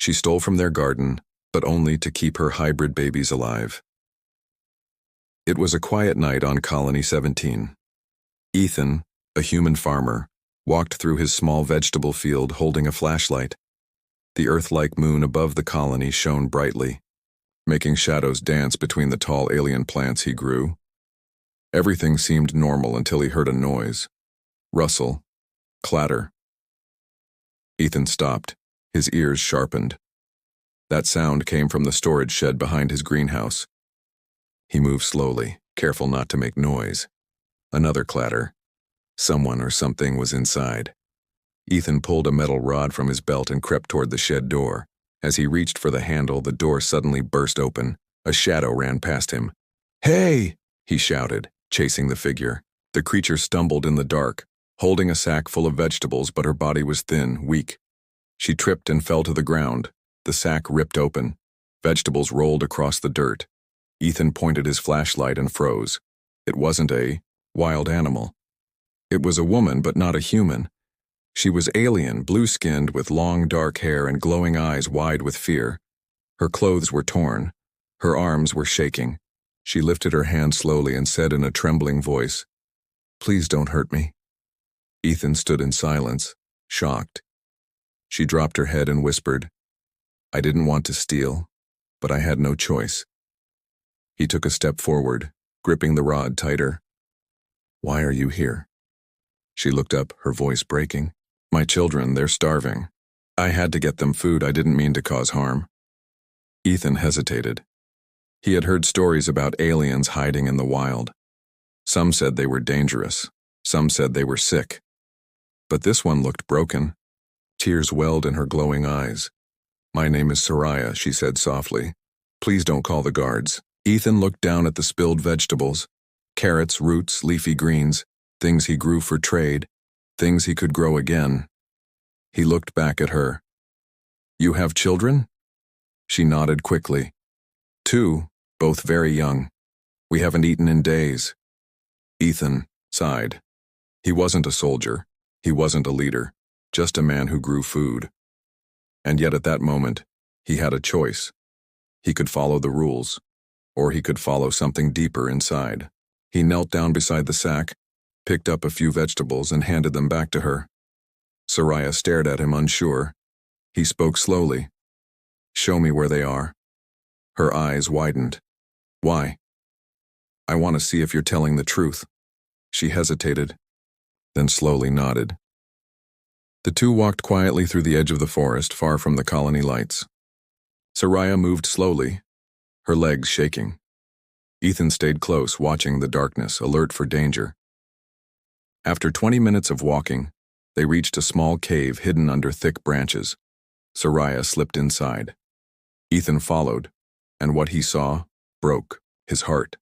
She stole from their garden, but only to keep her hybrid babies alive. It was a quiet night on Colony 17. Ethan, a human farmer, walked through his small vegetable field holding a flashlight. The Earth-like moon above the colony shone brightly, making shadows dance between the tall alien plants he grew. Everything seemed normal until he heard a noise. Rustle. Clatter. Ethan stopped, his ears sharpened. That sound came from the storage shed behind his greenhouse. He moved slowly, careful not to make noise. Another clatter. Someone or something was inside. Ethan pulled a metal rod from his belt and crept toward the shed door. As he reached for the handle, the door suddenly burst open. A shadow ran past him. "Hey!" he shouted, chasing the figure. The creature stumbled in the dark, holding a sack full of vegetables, but her body was thin, weak. She tripped and fell to the ground. The sack ripped open. Vegetables rolled across the dirt. Ethan pointed his flashlight and froze. It wasn't a wild animal. It was a woman, but not a human. She was alien, blue-skinned, with long, dark hair and glowing eyes wide with fear. Her clothes were torn. Her arms were shaking. She lifted her hand slowly and said in a trembling voice, "Please don't hurt me." Ethan stood in silence, shocked. She dropped her head and whispered, "I didn't want to steal, but I had no choice." He took a step forward, gripping the rod tighter. "Why are you here?" She looked up, her voice breaking. "My children, they're starving. I had to get them food. I didn't mean to cause harm." Ethan hesitated. He had heard stories about aliens hiding in the wild. Some said they were dangerous. Some said they were sick. But this one looked broken. Tears welled in her glowing eyes. "My name is Soraya," she said softly. "Please don't call the guards." Ethan looked down at the spilled vegetables. Carrots, roots, leafy greens, things he grew for trade, things he could grow again. He looked back at her. "You have children?" She nodded quickly. "Two, both very young. We haven't eaten in days." Ethan sighed. He wasn't a soldier. He wasn't a leader. Just a man who grew food. And yet at that moment, he had a choice. He could follow the rules, or he could follow something deeper inside. He knelt down beside the sack, picked up a few vegetables and handed them back to her. Soraya stared at him unsure. He spoke slowly. "Show me where they are." Her eyes widened. "Why?" "I want to see if you're telling the truth." She hesitated, then slowly nodded. The two walked quietly through the edge of the forest, far from the colony lights. Soraya moved slowly, her legs shaking. Ethan stayed close, watching the darkness, alert for danger. After 20 minutes of walking, they reached a small cave hidden under thick branches. Soraya slipped inside. Ethan followed, and what he saw broke his heart.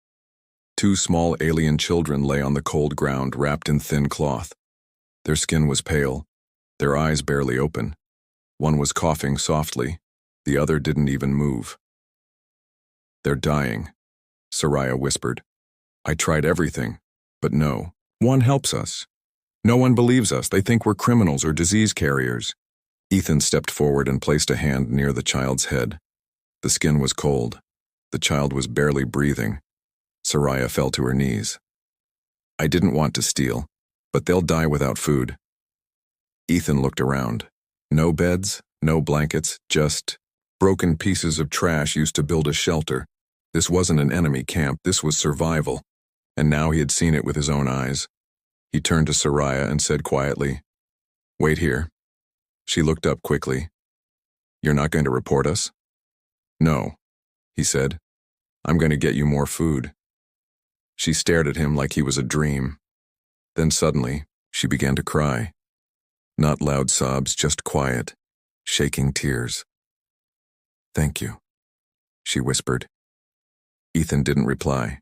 Two small alien children lay on the cold ground, wrapped in thin cloth. Their skin was pale, their eyes barely open. One was coughing softly, the other didn't even move. "They're dying," Soraya whispered. "I tried everything, but no one helps us. No one believes us. They think we're criminals or disease carriers." Ethan stepped forward and placed a hand near the child's head. The skin was cold. The child was barely breathing. Soraya fell to her knees. "I didn't want to steal, but they'll die without food." Ethan looked around. No beds, no blankets, just broken pieces of trash used to build a shelter. This wasn't an enemy camp, this was survival. And now he had seen it with his own eyes. He turned to Soraya and said quietly, "Wait here." She looked up quickly. "You're not going to report us?" "No," he said. "I'm going to get you more food." She stared at him like he was a dream. Then suddenly, she began to cry. Not loud sobs, just quiet, shaking tears. "Thank you," she whispered. Ethan didn't reply.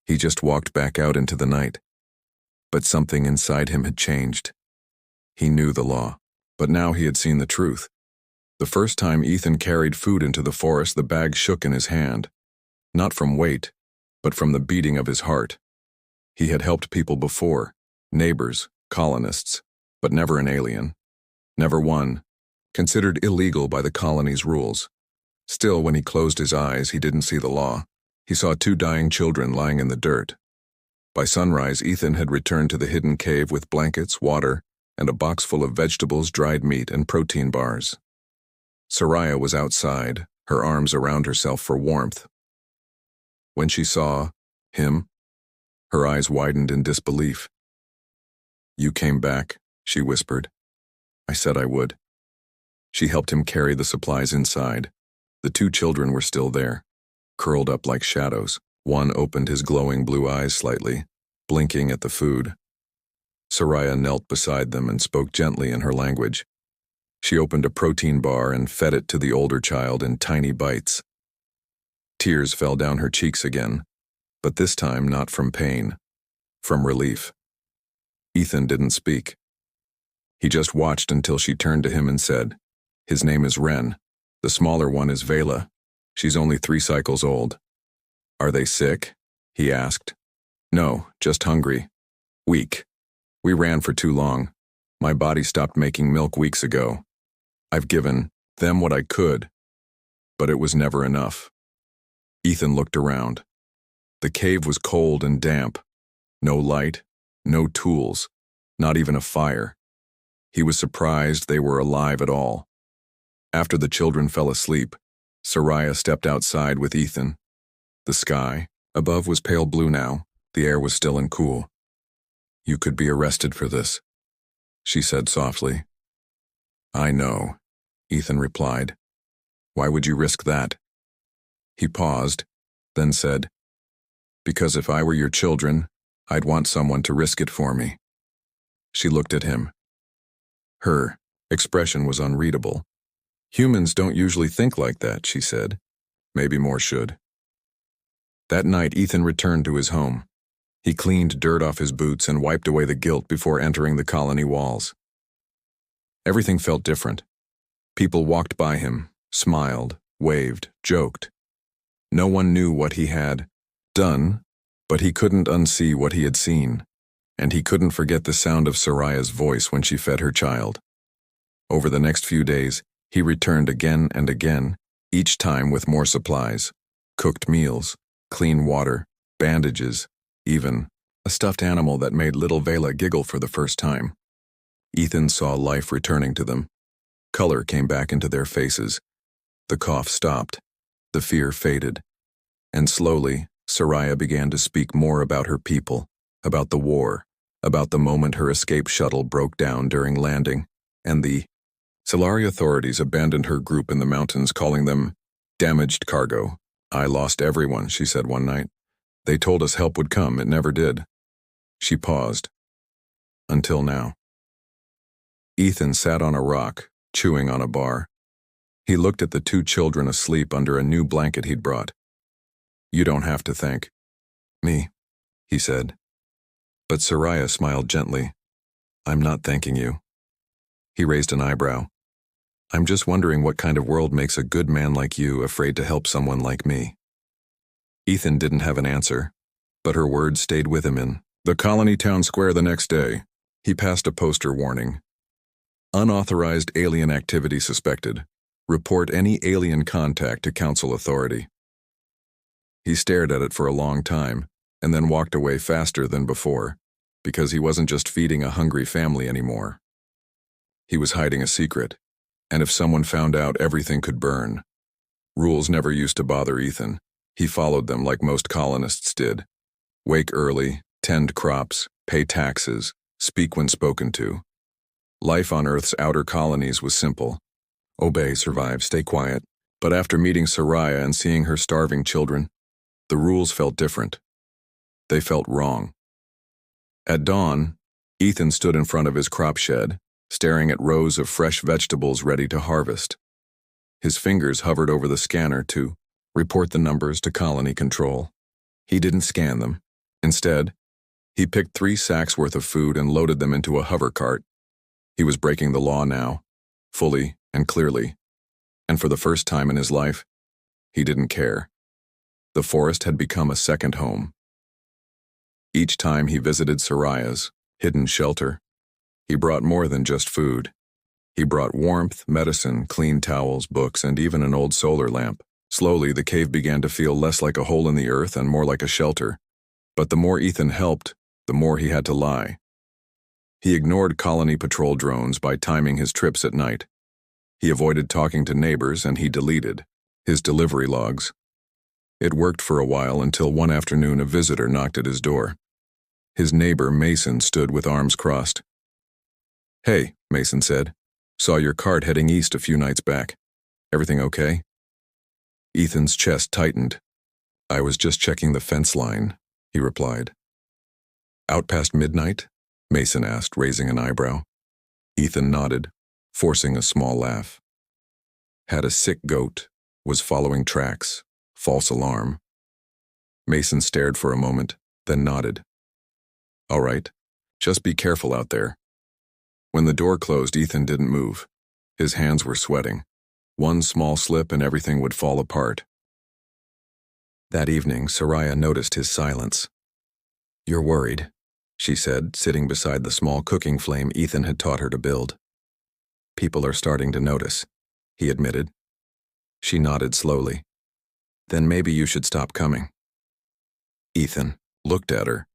He just walked back out into the night. But something inside him had changed. He knew the law, but now he had seen the truth. The first time Ethan carried food into the forest, the bag shook in his hand. Not from weight, but from the beating of his heart. He had helped people before, neighbors, colonists, but never an alien. Never one considered illegal by the colony's rules. Still, when he closed his eyes, he didn't see the law. He saw 2 dying children lying in the dirt. By sunrise, Ethan had returned to the hidden cave with blankets, water, and a box full of vegetables, dried meat, and protein bars. Soraya was outside, her arms around herself for warmth. When she saw him, her eyes widened in disbelief. "You came back," she whispered. "I said I would." She helped him carry the supplies inside. The 2 children were still there, curled up like shadows. One opened his glowing blue eyes slightly, blinking at the food. Soraya knelt beside them and spoke gently in her language. She opened a protein bar and fed it to the older child in tiny bites. Tears fell down her cheeks again, but this time not from pain, from relief. Ethan didn't speak. He just watched until she turned to him and said, "His name is Ren. The smaller one is Vela. She's only 3 cycles old." "Are they sick?" he asked. "No, just hungry. Weak. We ran for too long. My body stopped making milk weeks ago. I've given them what I could, but it was never enough." Ethan looked around. The cave was cold and damp. No light, no tools, not even a fire. He was surprised they were alive at all. After the children fell asleep, Soraya stepped outside with Ethan. The sky above was pale blue now. The air was still and cool. "You could be arrested for this," she said softly. "I know," Ethan replied. "Why would you risk that?" He paused, then said, "Because if I were your children, I'd want someone to risk it for me." She looked at him. Her expression was unreadable. "Humans don't usually think like that," she said. "Maybe more should." That night, Ethan returned to his home. He cleaned dirt off his boots and wiped away the guilt before entering the colony walls. Everything felt different. People walked by him, smiled, waved, joked. No one knew what he had done, but he couldn't unsee what he had seen, and he couldn't forget the sound of Soraya's voice when she fed her child. Over the next few days, he returned again and again, each time with more supplies, cooked meals, clean water, bandages, even a stuffed animal that made little Vela giggle for the first time. Ethan saw life returning to them. Color came back into their faces. The cough stopped. The fear faded. And slowly, Soraya began to speak more about her people, about the war, about the moment her escape shuttle broke down during landing, and the Solari authorities abandoned her group in the mountains, calling them damaged cargo. "I lost everyone," she said one night. "They told us help would come, it never did." She paused. Until now. Ethan sat on a rock, chewing on a bar. He looked at the 2 children asleep under a new blanket he'd brought. "You don't have to thank me," he said. But Soraya smiled gently. "I'm not thanking you." He raised an eyebrow. "I'm just wondering what kind of world makes a good man like you afraid to help someone like me." Ethan didn't have an answer, but her words stayed with him in the colony town square the next day. He passed a poster warning. "Unauthorized alien activity suspected. Report any alien contact to council authority." He stared at it for a long time, and then walked away faster than before, because he wasn't just feeding a hungry family anymore. He was hiding a secret, and if someone found out, everything could burn. Rules never used to bother Ethan. He followed them like most colonists did. Wake early, tend crops, pay taxes, speak when spoken to. Life on Earth's outer colonies was simple. Obey, survive, stay quiet. But after meeting Soraya and seeing her starving children, the rules felt different. They felt wrong. At dawn, Ethan stood in front of his crop shed, staring at rows of fresh vegetables ready to harvest. His fingers hovered over the scanner to report the numbers to colony control. He didn't scan them. Instead, he picked 3 sacks worth of food and loaded them into a hover cart. He was breaking the law now, fully and clearly, and for the first time in his life, he didn't care. The forest had become a second home. Each time he visited Soraya's hidden shelter, he brought more than just food. He brought warmth, medicine, clean towels, books, and even an old solar lamp. Slowly, the cave began to feel less like a hole in the earth and more like a shelter. But the more Ethan helped, the more he had to lie. He ignored colony patrol drones by timing his trips at night. He avoided talking to neighbors, and he deleted his delivery logs. It worked for a while until one afternoon a visitor knocked at his door. His neighbor, Mason, stood with arms crossed. "Hey," Mason said. "Saw your cart heading east a few nights back. Everything okay?" Ethan's chest tightened. "I was just checking the fence line," he replied. "Out past midnight?" Mason asked, raising an eyebrow. Ethan nodded, forcing a small laugh. "Had a sick goat, was following tracks, false alarm." Mason stared for a moment, then nodded. "All right, just be careful out there." When the door closed, Ethan didn't move. His hands were sweating. One small slip and everything would fall apart. That evening, Soraya noticed his silence. "You're worried," she said, sitting beside the small cooking flame Ethan had taught her to build. "People are starting to notice," he admitted. She nodded slowly. "Then maybe you should stop coming." Ethan looked at her,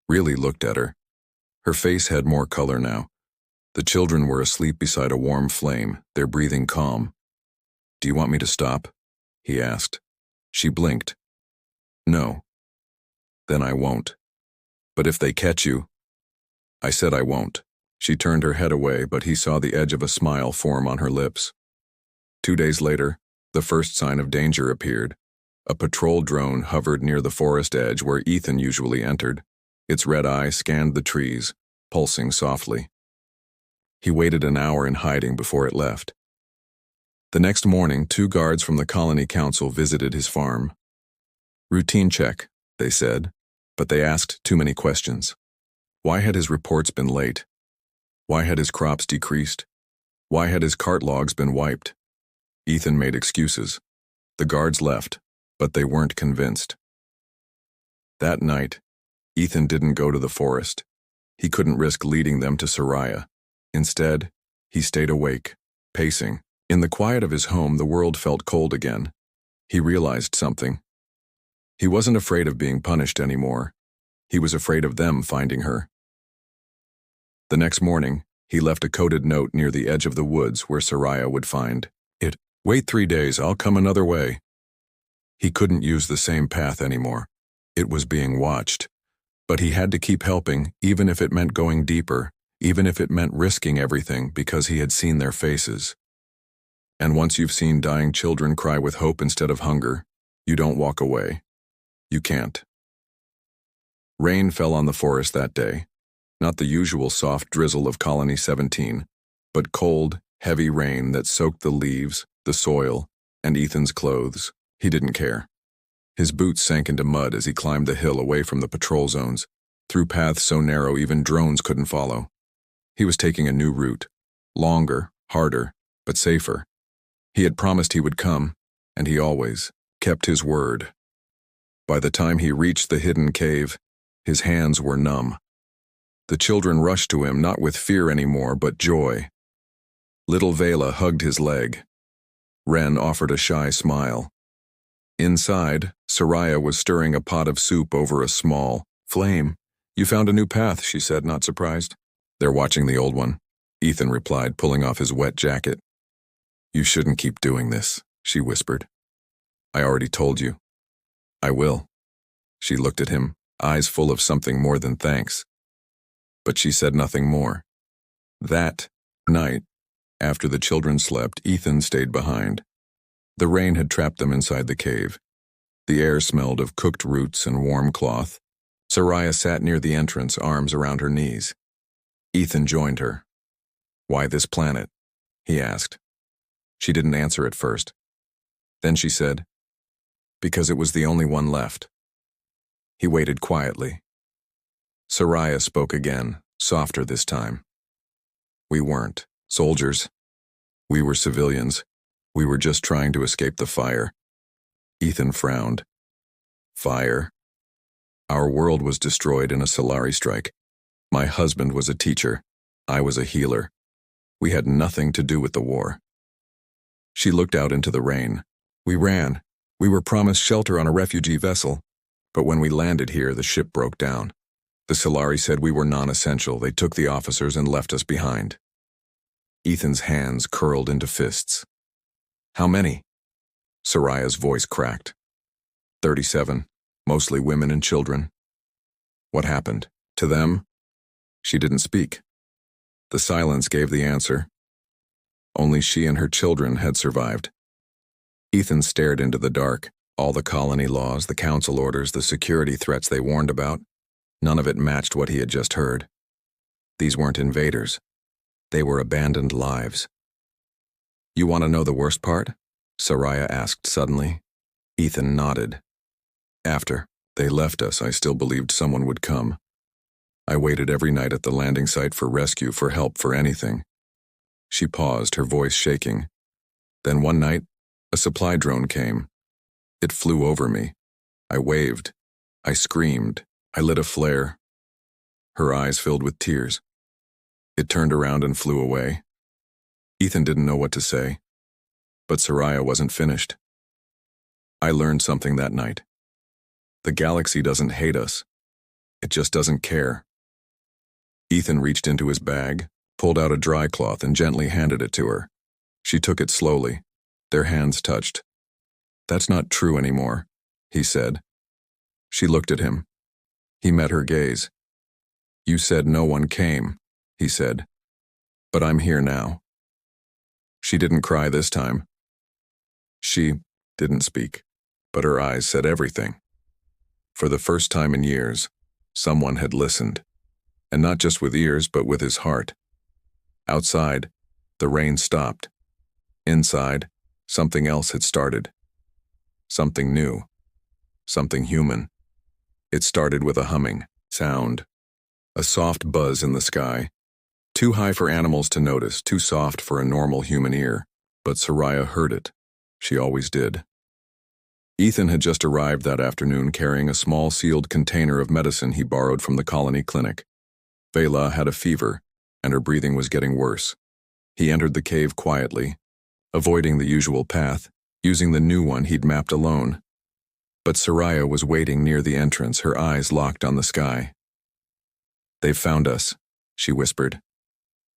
really looked at her. Her face had more color now. The children were asleep beside a warm flame, their breathing calm. "Do you want me to stop?" he asked. She blinked. "No." "Then I won't. But if they catch you—" "I said I won't." She turned her head away, but he saw the edge of a smile form on her lips. 2 days later, the first sign of danger appeared. A patrol drone hovered near the forest edge where Ethan usually entered. Its red eye scanned the trees, pulsing softly. He waited an hour in hiding before it left. The next morning, 2 guards from the colony council visited his farm. "Routine check," they said, but they asked too many questions. Why had his reports been late? Why had his crops decreased? Why had his cart logs been wiped? Ethan made excuses. The guards left, but they weren't convinced. That night, Ethan didn't go to the forest. He couldn't risk leading them to Soraya. Instead, he stayed awake, pacing. In the quiet of his home, the world felt cold again. He realized something. He wasn't afraid of being punished anymore. He was afraid of them finding her. The next morning, he left a coded note near the edge of the woods where Soraya would find it. "Wait 3 days, I'll come another way." He couldn't use the same path anymore. It was being watched. But he had to keep helping, even if it meant going deeper, even if it meant risking everything, because he had seen their faces. And once you've seen dying children cry with hope instead of hunger, you don't walk away. You can't. Rain fell on the forest that day. Not the usual soft drizzle of Colony 17, but cold, heavy rain that soaked the leaves, the soil, and Ethan's clothes. He didn't care. His boots sank into mud as he climbed the hill away from the patrol zones, through paths so narrow even drones couldn't follow. He was taking a new route. Longer, harder, but safer. He had promised he would come, and he always kept his word. By the time he reached the hidden cave, his hands were numb. The children rushed to him, not with fear anymore, but joy. Little Vela hugged his leg. Ren offered a shy smile. Inside, Soraya was stirring a pot of soup over a small flame. "You found a new path," she said, not surprised. "They're watching the old one," Ethan replied, pulling off his wet jacket. "You shouldn't keep doing this," she whispered. "I already told you." "I will." She looked at him, eyes full of something more than thanks. But she said nothing more. That night, after the children slept, Ethan stayed behind. The rain had trapped them inside the cave. The air smelled of cooked roots and warm cloth. Soraya sat near the entrance, arms around her knees. Ethan joined her. "Why this planet?" he asked. She didn't answer at first. Then she said, "Because it was the only one left." He waited quietly. Soraya spoke again, softer this time. "We weren't soldiers. We were civilians. We were just trying to escape the fire." Ethan frowned. "Fire?" "Our world was destroyed in a Solari strike. My husband was a teacher. I was a healer. We had nothing to do with the war. She looked out into the rain. We ran. We were promised shelter on a refugee vessel, but when we landed here, the ship broke down. The Solari said we were non-essential. They took the officers and left us behind. Ethan's hands curled into fists. How many? Soraya's voice cracked. 37, mostly women and children. What happened? To them? She didn't speak. The silence gave the answer. Only she and her children had survived. Ethan stared into the dark. All the colony laws, the council orders, the security threats they warned about, none of it matched what he had just heard. These weren't invaders. They were abandoned lives. You want to know the worst part? Soraya asked suddenly. Ethan nodded. After they left us, I still believed someone would come. I waited every night at the landing site for rescue, for help, for anything. She paused, her voice shaking. Then one night, a supply drone came. It flew over me. I waved. I screamed. I lit a flare. Her eyes filled with tears. It turned around and flew away. Ethan didn't know what to say. But Soraya wasn't finished. I learned something that night. The galaxy doesn't hate us. It just doesn't care. Ethan reached into his bag, pulled out a dry cloth and gently handed it to her. She took it slowly. Their hands touched. That's not true anymore, he said. She looked at him. He met her gaze. You said no one came, he said. But I'm here now. She didn't cry this time. She didn't speak, but her eyes said everything. For the first time in years, someone had listened. And not just with ears, but with his heart. Outside, the rain stopped. Inside, something else had started. Something new. Something human. It started with a humming sound. A soft buzz in the sky. Too high for animals to notice, too soft for a normal human ear. But Soraya heard it. She always did. Ethan had just arrived that afternoon carrying a small sealed container of medicine he borrowed from the colony clinic. Vela had a fever, and her breathing was getting worse. He entered the cave quietly, avoiding the usual path, using the new one he'd mapped alone. But Soraya was waiting near the entrance, her eyes locked on the sky. They've found us, she whispered.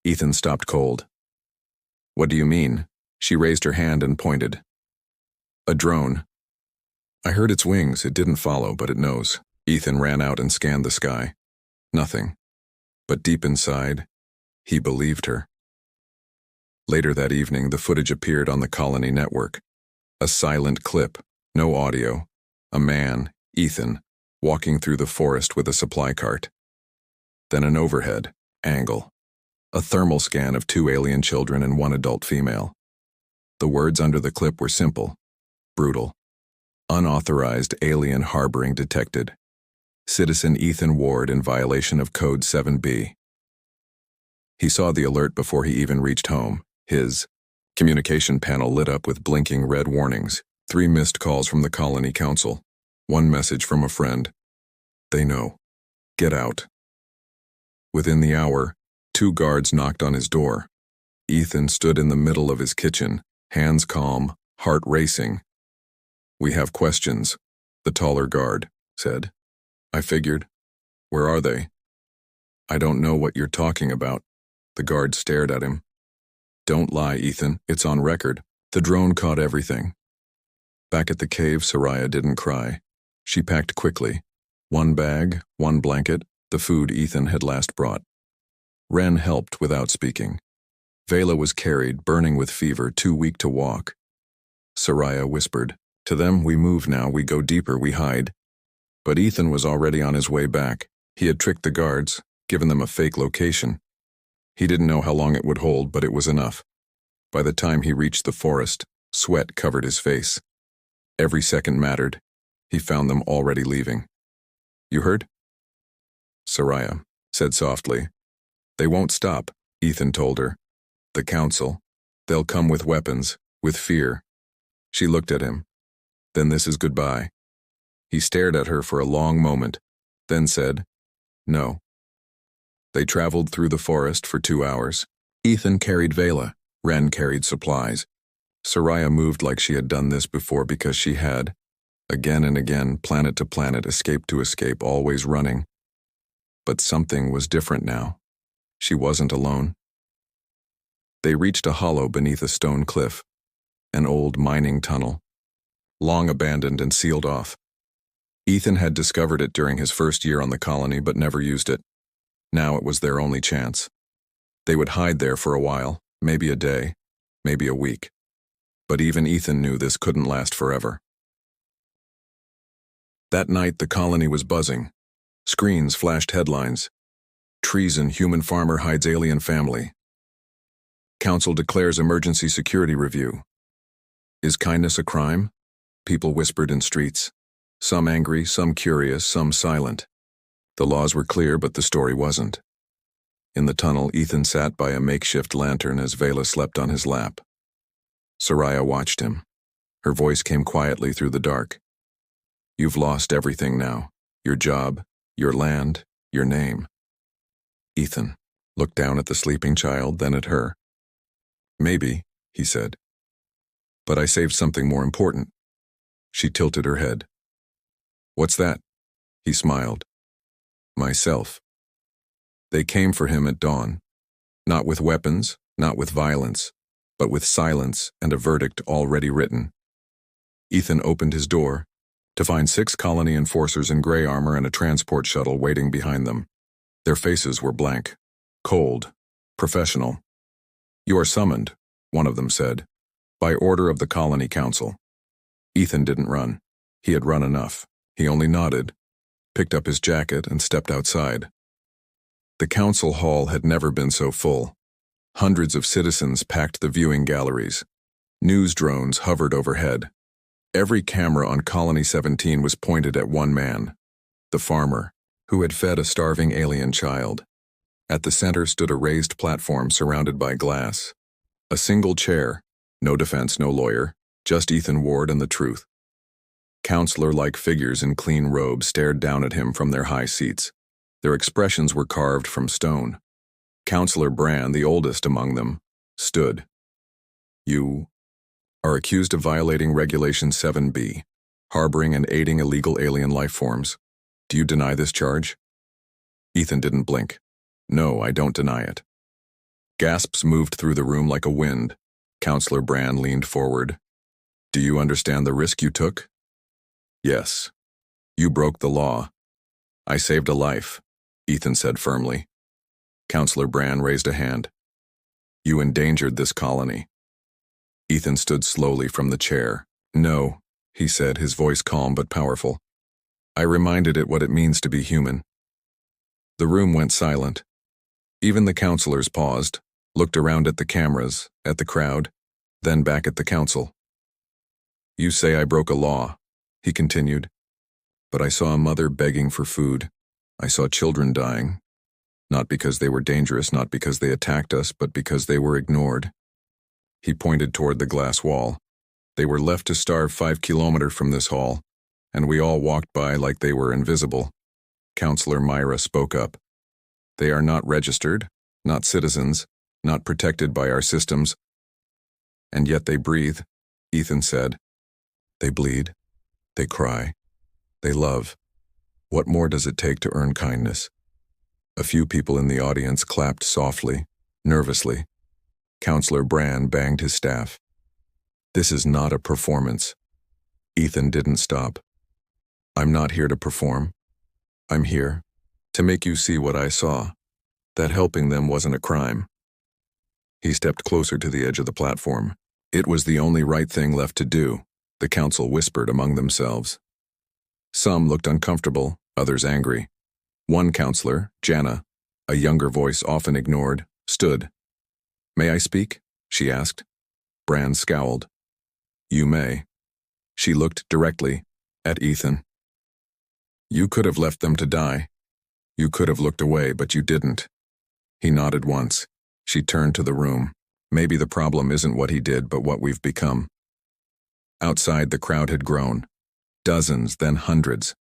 Ethan stopped cold. What do you mean? She raised her hand and pointed. A drone. I heard its wings. It didn't follow, but it knows. Ethan ran out and scanned the sky. Nothing. But deep inside, he believed her. Later that evening, the footage appeared on the colony network. A silent clip, no audio. A man, Ethan, walking through the forest with a supply cart. Then an overhead angle. A thermal scan of 2 alien children and 1 adult female. The words under the clip were simple, brutal. Unauthorized alien harboring detected. Citizen Ethan Ward in violation of Code 7B. He saw the alert before he even reached home. His communication panel lit up with blinking red warnings. 3 missed calls from the colony council. 1 message from a friend. They know. Get out. Within the hour, 2 guards knocked on his door. Ethan stood in the middle of his kitchen, hands calm, heart racing. We have questions, the taller guard said. I figured. Where are they? I don't know what you're talking about. The guard stared at him. Don't lie, Ethan. It's on record. The drone caught everything. Back at the cave, Soraya didn't cry. She packed quickly. 1 bag, 1 blanket, the food Ethan had last brought. Ren helped without speaking. Vela was carried, burning with fever, too weak to walk. Soraya whispered, To them, we move now, we go deeper, we hide. But Ethan was already on his way back. He had tricked the guards, given them a fake location. He didn't know how long it would hold, but it was enough. By the time he reached the forest, sweat covered his face. Every second mattered. He found them already leaving. You heard? Soraya said softly. They won't stop, Ethan told her. The council. They'll come with weapons, with fear. She looked at him. Then this is goodbye. He stared at her for a long moment, then said, No. They traveled through the forest for 2 hours. Ethan carried Vela. Ren carried supplies. Soraya moved like she had done this before because she had, again and again, planet to planet, escape to escape, always running. But something was different now. She wasn't alone. They reached a hollow beneath a stone cliff, an old mining tunnel, long abandoned and sealed off. Ethan had discovered it during his first year on the colony but never used it. Now it was their only chance. They would hide there for a while, maybe a day, maybe a week. But even Ethan knew this couldn't last forever. That night the colony was buzzing. Screens flashed headlines. Treason, human farmer hides alien family. Council declares emergency security review. Is kindness a crime? People whispered in streets. Some angry, some curious, some silent. The laws were clear, but the story wasn't. In the tunnel, Ethan sat by a makeshift lantern as Vela slept on his lap. Soraya watched him. Her voice came quietly through the dark. You've lost everything now. Your job, your land, your name. Ethan looked down at the sleeping child, then at her. Maybe, he said. But I saved something more important. She tilted her head. What's that? He smiled. Myself. They came for him at dawn. Not with weapons, not with violence, but with silence and a verdict already written. Ethan opened his door to find 6 colony enforcers in gray armor and a transport shuttle waiting behind them. Their faces were blank, cold, professional. You are summoned, one of them said, by order of the Colony Council. Ethan didn't run. He had run enough. He only nodded, picked up his jacket, and stepped outside. The council hall had never been so full. Hundreds of citizens packed the viewing galleries. News drones hovered overhead. Every camera on Colony 17 was pointed at one man, the farmer, who had fed a starving alien child. At the center stood a raised platform surrounded by glass. A single chair, no defense, no lawyer, just Ethan Ward and the truth. Counselor-like figures in clean robes stared down at him from their high seats. Their expressions were carved from stone. Counselor Brand, the oldest among them, stood. You are accused of violating Regulation 7B, harboring and aiding illegal alien life forms. Do you deny this charge? Ethan didn't blink. No, I don't deny it. Gasps moved through the room like a wind. Counselor Brand leaned forward. Do you understand the risk you took? Yes. You broke the law. I saved a life, Ethan said firmly. Counselor Brand raised a hand. You endangered this colony. Ethan stood slowly from the chair. No, he said, his voice calm but powerful. I reminded it what it means to be human. The room went silent. Even the counselors paused, looked around at the cameras, at the crowd, then back at the council. You say I broke a law, he continued. But I saw a mother begging for food. I saw children dying. Not because they were dangerous, not because they attacked us, but because they were ignored. He pointed toward the glass wall. They were left to starve 5 kilometers from this hall, and we all walked by like they were invisible. Counselor Myra spoke up. They are not registered, not citizens, not protected by our systems. And yet they breathe, Ethan said. They bleed. They cry. They love. What more does it take to earn kindness? A few people in the audience clapped softly, nervously. Counselor Brand banged his staff. This is not a performance. Ethan didn't stop. I'm not here to perform. I'm here to make you see what I saw, that helping them wasn't a crime. He stepped closer to the edge of the platform. It was the only right thing left to do, the council whispered among themselves. Some looked uncomfortable, others angry. One counselor, Jana, a younger voice often ignored, stood. May I speak? She asked. Brand scowled. You may. She looked directly at Ethan. You could have left them to die. You could have looked away, but you didn't. He nodded once. She turned to the room. Maybe the problem isn't what he did, but what we've become. Outside, the crowd had grown. Dozens, then hundreds.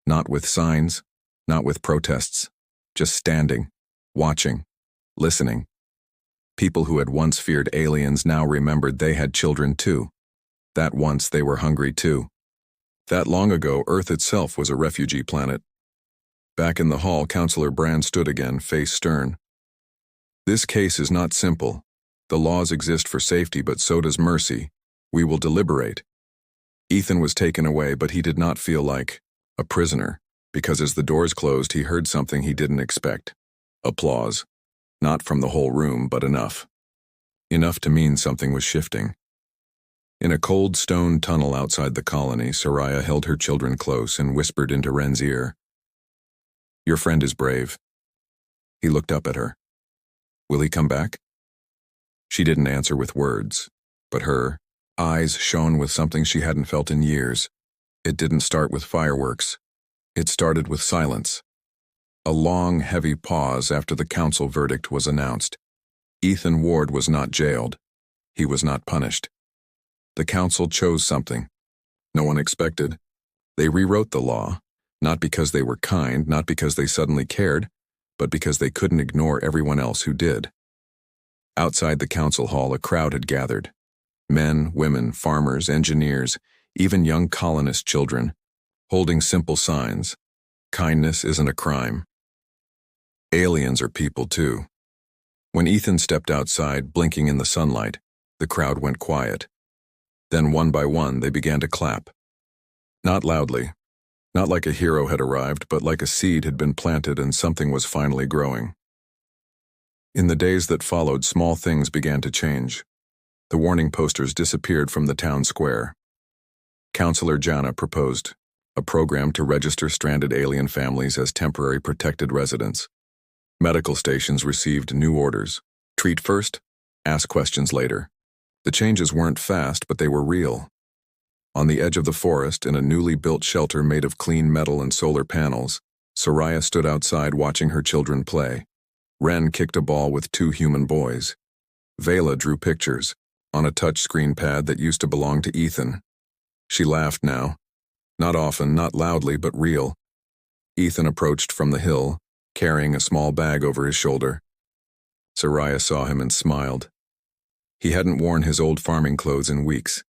Not with signs, not with protests. Just standing, watching, listening. People who had once feared aliens now remembered they had children too. That once they were hungry too. That long ago, Earth itself was a refugee planet. Back in the hall, Counselor Brand stood again, face stern. This case is not simple. The laws exist for safety, but so does mercy. We will deliberate. Ethan was taken away, but he did not feel like a prisoner, because as the doors closed, he heard something he didn't expect. Applause. Not from the whole room, but enough. Enough to mean something was shifting. In a cold stone tunnel outside the colony, Soraya held her children close and whispered into Ren's ear. Your friend is brave. He looked up at her. Will he come back? She didn't answer with words, but her eyes shone with something she hadn't felt in years. It didn't start with fireworks. It started with silence. A long, heavy pause after the council verdict was announced. Ethan Ward was not jailed. He was not punished. The council chose something no one expected. They rewrote the law, not because they were kind, not because they suddenly cared, but because they couldn't ignore everyone else who did. Outside the council hall, a crowd had gathered. Men, women, farmers, engineers, even young colonist children, holding simple signs. Kindness isn't a crime. Aliens are people too. When Ethan stepped outside, blinking in the sunlight, the crowd went quiet. Then one by one, they began to clap. Not loudly, not like a hero had arrived, but like a seed had been planted and something was finally growing. In the days that followed, small things began to change. The warning posters disappeared from the town square. Counselor Jana proposed a program to register stranded alien families as temporary protected residents. Medical stations received new orders. Treat first, ask questions later. The changes weren't fast, but they were real. On the edge of the forest, in a newly built shelter made of clean metal and solar panels, Soraya stood outside watching her children play. Ren kicked a ball with 2 human boys. Vela drew pictures on a touch-screen pad that used to belong to Ethan. She laughed now. Not often, not loudly, but real. Ethan approached from the hill, carrying a small bag over his shoulder. Soraya saw him and smiled. He hadn't worn his old farming clothes in weeks.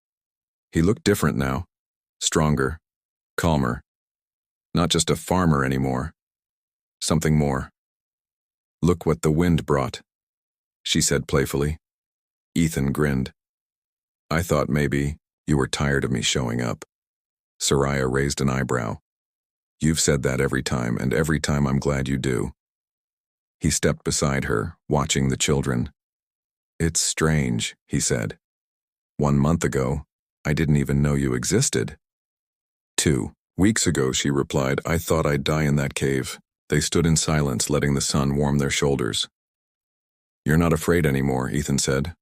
He looked different now, stronger, calmer. Not just a farmer anymore. Something more. Look what the wind brought, she said playfully. Ethan grinned. I thought maybe you were tired of me showing up. Soraya raised an eyebrow. You've said that every time, and every time I'm glad you do. He stepped beside her, watching the children. It's strange, he said. 1 month ago, I didn't even know you existed. 2 weeks ago, she replied, I thought I'd die in that cave. They stood in silence, letting the sun warm their shoulders. You're not afraid anymore, Ethan said.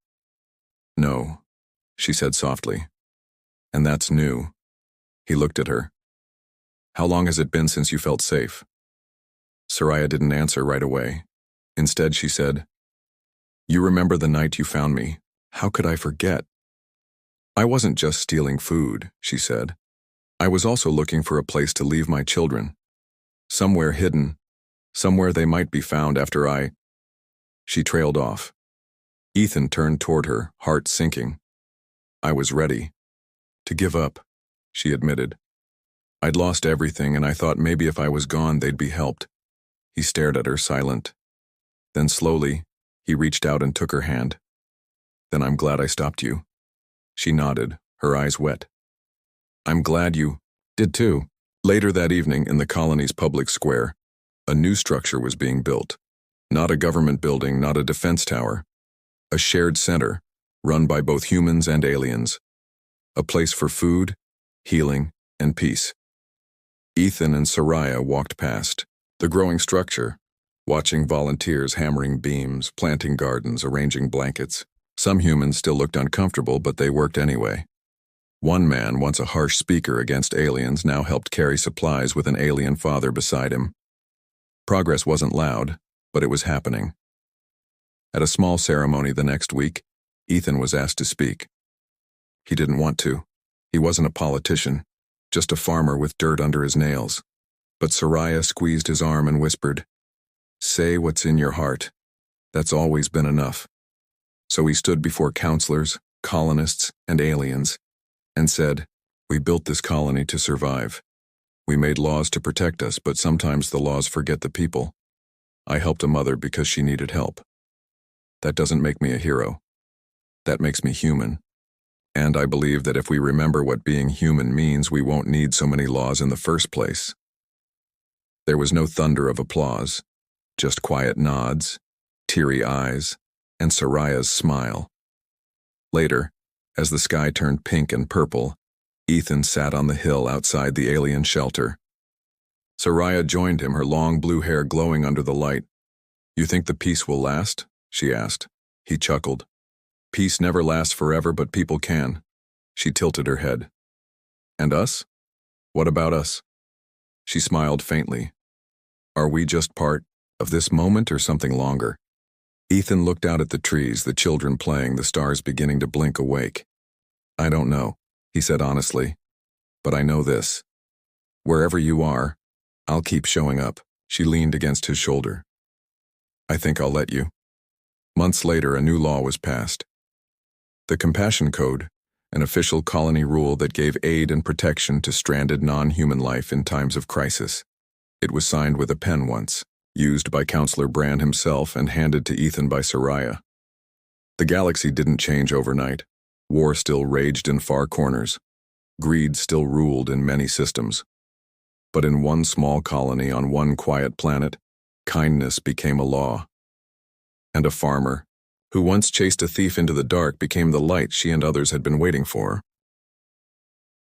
No, she said softly. And that's new. He looked at her. How long has it been since you felt safe? Soraya didn't answer right away. Instead, she said, You remember the night you found me. How could I forget? I wasn't just stealing food, she said. I was also looking for a place to leave my children. Somewhere hidden, somewhere they might be found after I... She trailed off. Ethan turned toward her, heart sinking. I was ready. To give up, she admitted. I'd lost everything, and I thought maybe if I was gone, they'd be helped. He stared at her, silent. Then slowly, he reached out and took her hand. Then I'm glad I stopped you. She nodded, her eyes wet. I'm glad you did too. Later that evening, in the colony's public square, a new structure was being built. Not a government building, not a defense tower. A shared center, run by both humans and aliens. A place for food, healing, and peace. Ethan and Soraya walked past the growing structure, watching volunteers hammering beams, planting gardens, arranging blankets. Some humans still looked uncomfortable, but they worked anyway. One man, once a harsh speaker against aliens, now helped carry supplies with an alien father beside him. Progress wasn't loud, but it was happening. At a small ceremony the next week, Ethan was asked to speak. He didn't want to. He wasn't a politician, just a farmer with dirt under his nails. But Soraya squeezed his arm and whispered, Say what's in your heart. That's always been enough. So he stood before counselors, colonists, and aliens, and said, "We built this colony to survive. We made laws to protect us, but sometimes the laws forget the people. I helped a mother because she needed help. That doesn't make me a hero. That makes me human. And I believe that if we remember what being human means, we won't need so many laws in the first place." There was no thunder of applause, just quiet nods, teary eyes, and Soraya's smile. Later, as the sky turned pink and purple, Ethan sat on the hill outside the alien shelter. Soraya joined him, her long blue hair glowing under the light. "You think the peace will last?" she asked. He chuckled. "Peace never lasts forever, but people can." She tilted her head. "And us? What about us?" She smiled faintly. "Are we just part of this moment or something longer?" Ethan looked out at the trees, the children playing, the stars beginning to blink awake. "I don't know," he said honestly. "But I know this. Wherever you are, I'll keep showing up." She leaned against his shoulder. "I think I'll let you." Months later, a new law was passed. The Compassion Code, an official colony rule that gave aid and protection to stranded non-human life in times of crisis. It was signed with a pen once, used by Counselor Brand himself and handed to Ethan by Soraya. The galaxy didn't change overnight. War still raged in far corners. Greed still ruled in many systems. But in one small colony on one quiet planet, kindness became a law. And a farmer, who once chased a thief into the dark, became the light she and others had been waiting for.